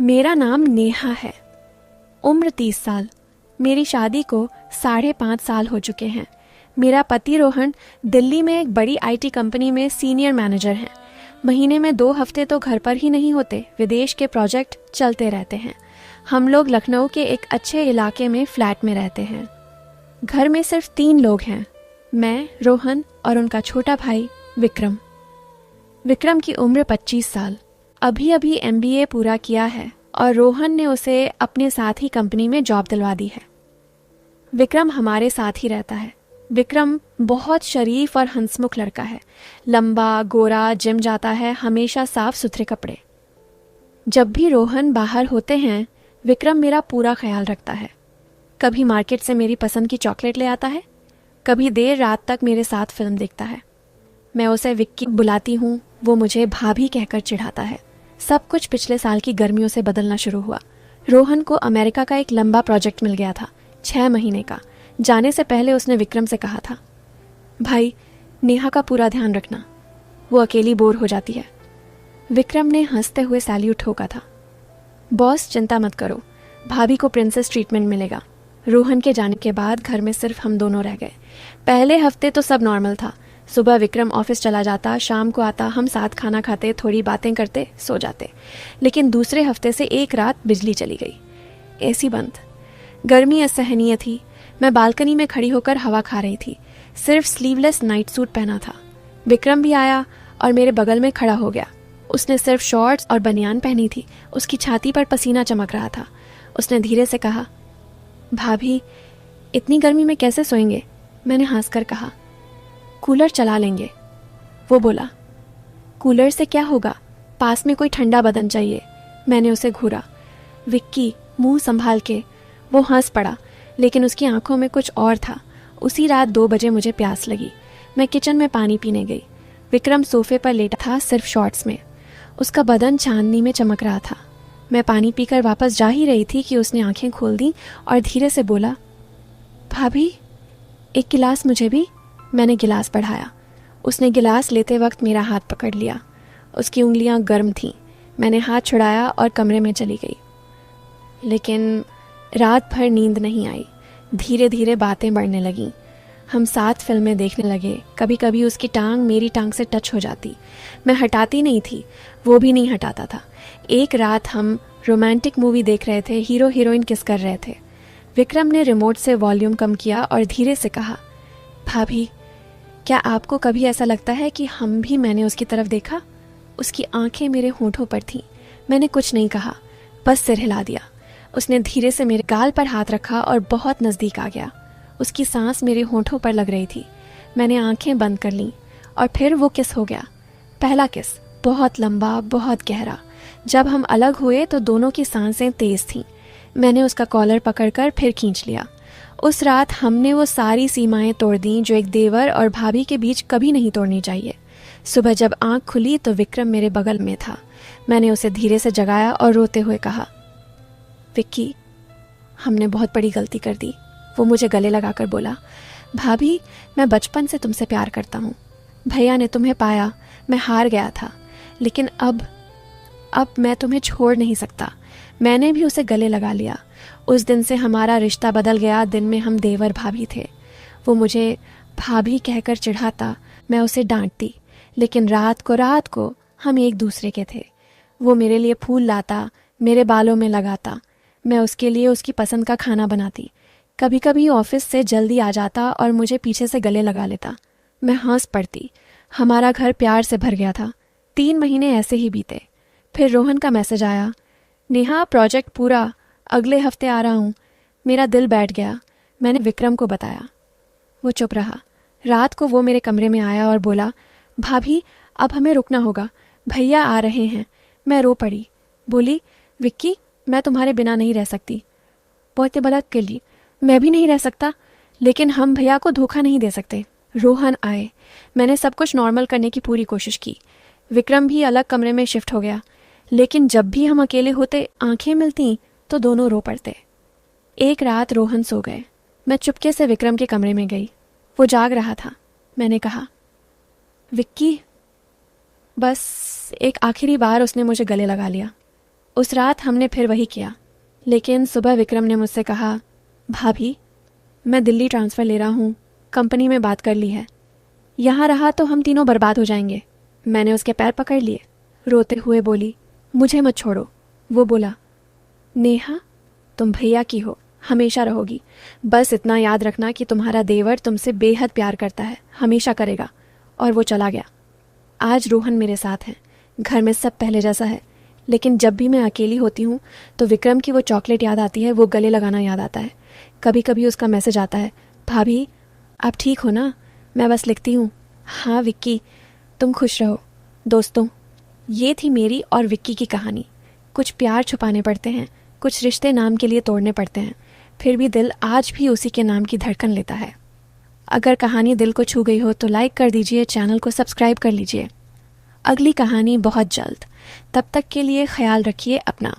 मेरा नाम नेहा है। उम्र 30 साल। मेरी शादी को 5.5 साल हो चुके हैं। मेरा पति रोहन दिल्ली में एक बड़ी आईटी कंपनी में सीनियर मैनेजर हैं। महीने में 2 हफ्ते तो घर पर ही नहीं होते, विदेश के प्रोजेक्ट चलते रहते हैं। हम लोग लखनऊ के एक अच्छे इलाके में फ्लैट में रहते हैं। घर में सिर्फ 3 लोग हैं, मैं, रोहन और उनका छोटा भाई विक्रम। विक्रम की उम्र 25 साल। अभी अभी MBA पूरा किया है और रोहन ने उसे अपने साथ ही कंपनी में जॉब दिलवा दी है। विक्रम हमारे साथ ही रहता है। विक्रम बहुत शरीफ और हंसमुख लड़का है। लंबा, गोरा, जिम जाता है, हमेशा साफ सुथरे कपड़े। जब भी रोहन बाहर होते हैं, विक्रम मेरा पूरा ख्याल रखता है। कभी मार्केट से मेरी पसंद की चॉकलेट ले आता है, कभी देर रात तक मेरे साथ फिल्म देखता है। मैं उसे विक्की बुलाती हूँ, वो मुझे भाभी कहकर चिढ़ाता है। सब कुछ पिछले साल की गर्मियों से बदलना शुरू हुआ। रोहन को अमेरिका का एक लंबा प्रोजेक्ट मिल गया था, 6 महीने का। जाने से पहले उसने विक्रम से कहा था, भाई नेहा का पूरा ध्यान रखना, वो अकेली बोर हो जाती है। विक्रम ने हंसते हुए सैल्यूट ठोका था। बॉस चिंता मत करो, भाभी को प्रिंसेस ट्रीटमेंट मिलेगा। रोहन के जाने के बाद घर में सिर्फ हम दोनों रह गए। पहले हफ्ते तो सब नॉर्मल था। सुबह विक्रम ऑफिस चला जाता, शाम को आता, हम साथ खाना खाते, थोड़ी बातें करते, सो जाते। लेकिन दूसरे हफ्ते से एक रात बिजली चली गई, एसी बंद। गर्मी असहनीय थी। मैं बालकनी में खड़ी होकर हवा खा रही थी। सिर्फ स्लीवलेस नाइट सूट पहना था। विक्रम भी आया और मेरे बगल में खड़ा हो गया। उसने सिर्फ शॉर्ट्स और बनियान पहनी थी। उसकी छाती पर पसीना चमक रहा था। उसने धीरे से कहा, भाभी इतनी गर्मी में कैसे सोएंगे? मैंने हंसकर कहा, कूलर चला लेंगे। वो बोला, कूलर से क्या होगा, पास में कोई ठंडा बदन चाहिए। मैंने उसे घूरा। विक्की, मुंह संभाल के। वो हंस पड़ा, लेकिन उसकी आंखों में कुछ और था। उसी रात 2 बजे मुझे प्यास लगी। मैं किचन में पानी पीने गई। विक्रम सोफे पर लेटा था, सिर्फ शॉर्ट्स में। उसका बदन चांदनी में चमक रहा था। मैं पानी पीकर वापस जा ही रही थी कि उसने आंखें खोल दी और धीरे से बोला, भाभी एक गिलास मुझे भी। मैंने गिलास बढ़ाया। उसने गिलास लेते वक्त मेरा हाथ पकड़ लिया। उसकी उंगलियां गर्म थीं। मैंने हाथ छुड़ाया और कमरे में चली गई। लेकिन रात भर नींद नहीं आई। धीरे धीरे बातें बढ़ने लगीं। हम साथ फिल्में देखने लगे। कभी कभी उसकी टांग मेरी टांग से टच हो जाती। मैं हटाती नहीं थी, वो भी नहीं हटाता था। एक रात हम रोमांटिक मूवी देख रहे थे, हीरो हीरोइन किस कर रहे थे। विक्रम ने रिमोट से वॉल्यूम कम किया और धीरे से कहा, भाभी क्या आपको कभी ऐसा लगता है कि हम भी? मैंने उसकी तरफ देखा। उसकी आंखें मेरे होठों पर थीं। मैंने कुछ नहीं कहा, बस सिर हिला दिया। उसने धीरे से मेरे गाल पर हाथ रखा और बहुत नज़दीक आ गया। उसकी सांस मेरे होठों पर लग रही थी। मैंने आंखें बंद कर लीं और फिर वो किस हो गया। पहला किस, बहुत लंबा, बहुत गहरा। जब हम अलग हुए तो दोनों की सांसें तेज थीं। मैंने उसका कॉलर पकड़कर फिर खींच लिया। उस रात हमने वो सारी सीमाएं तोड़ दी जो एक देवर और भाभी के बीच कभी नहीं तोड़नी चाहिए। सुबह जब आंख खुली तो विक्रम मेरे बगल में था। मैंने उसे धीरे से जगाया और रोते हुए कहा, विक्की हमने बहुत बड़ी गलती कर दी। वो मुझे गले लगाकर बोला, भाभी मैं बचपन से तुमसे प्यार करता हूँ। भैया ने तुम्हें पाया, मैं हार गया था, लेकिन अब मैं तुम्हें छोड़ नहीं सकता। मैंने भी उसे गले लगा लिया। उस दिन से हमारा रिश्ता बदल गया। दिन में हम देवर भाभी थे। वो मुझे भाभी कहकर चिढ़ाता, मैं उसे डांटती, लेकिन रात को हम एक दूसरे के थे। वो मेरे लिए फूल लाता, मेरे बालों में लगाता। मैं उसके लिए उसकी पसंद का खाना बनाती। कभी कभी ऑफिस से जल्दी आ जाता और मुझे पीछे से गले लगा लेता। मैं हंस पड़ती। हमारा घर प्यार से भर गया था। 3 महीने ऐसे ही बीते। फिर रोहन का मैसेज आया, नेहा प्रोजेक्ट पूरा, अगले हफ्ते आ रहा हूँ। मेरा दिल बैठ गया। मैंने विक्रम को बताया। वो चुप रहा। रात को वो मेरे कमरे में आया और बोला, भाभी अब हमें रुकना होगा, भैया आ रहे हैं। मैं रो पड़ी। बोली, विक्की मैं तुम्हारे बिना नहीं रह सकती। बहुत बलक के लिए मैं भी नहीं रह सकता, लेकिन हम भैया को धोखा नहीं दे सकते। रोहन आए। मैंने सब कुछ नॉर्मल करने की पूरी कोशिश की। विक्रम भी अलग कमरे में शिफ्ट हो गया, लेकिन जब भी हम अकेले होते, आंखें मिलती तो दोनों रो पड़ते। एक रात रोहन सो गए। मैं चुपके से विक्रम के कमरे में गई। वो जाग रहा था। मैंने कहा, विक्की। बस एक आखिरी बार उसने मुझे गले लगा लिया। उस रात हमने फिर वही किया, लेकिन सुबह विक्रम ने मुझसे कहा, भाभी मैं दिल्ली ट्रांसफ़र ले रहा हूँ, कंपनी में बात कर ली है, यहाँ रहा तो हम तीनों बर्बाद हो जाएंगे। मैंने उसके पैर पकड़ लिए, रोते हुए बोली, मुझे मत छोड़ो। वो बोला, नेहा तुम भैया की हो, हमेशा रहोगी, बस इतना याद रखना कि तुम्हारा देवर तुमसे बेहद प्यार करता है, हमेशा करेगा। और वो चला गया। आज रोहन मेरे साथ है, घर में सब पहले जैसा है, लेकिन जब भी मैं अकेली होती हूँ तो विक्रम की वो चॉकलेट याद आती है, वो गले लगाना याद आता है। कभी कभी उसका मैसेज आता है, भाभी आप ठीक हो ना, मैं बस लिखती हूँ, हाँ विक्की तुम खुश रहो। दोस्तों, ये थी मेरी और विक्की की कहानी। कुछ प्यार छुपाने पड़ते हैं, कुछ रिश्ते नाम के लिए तोड़ने पड़ते हैं, फिर भी दिल आज भी उसी के नाम की धड़कन लेता है। अगर कहानी दिल को छू गई हो तो लाइक कर दीजिए, चैनल को सब्सक्राइब कर लीजिए। अगली कहानी बहुत जल्द। तब तक के लिए ख्याल रखिए अपना।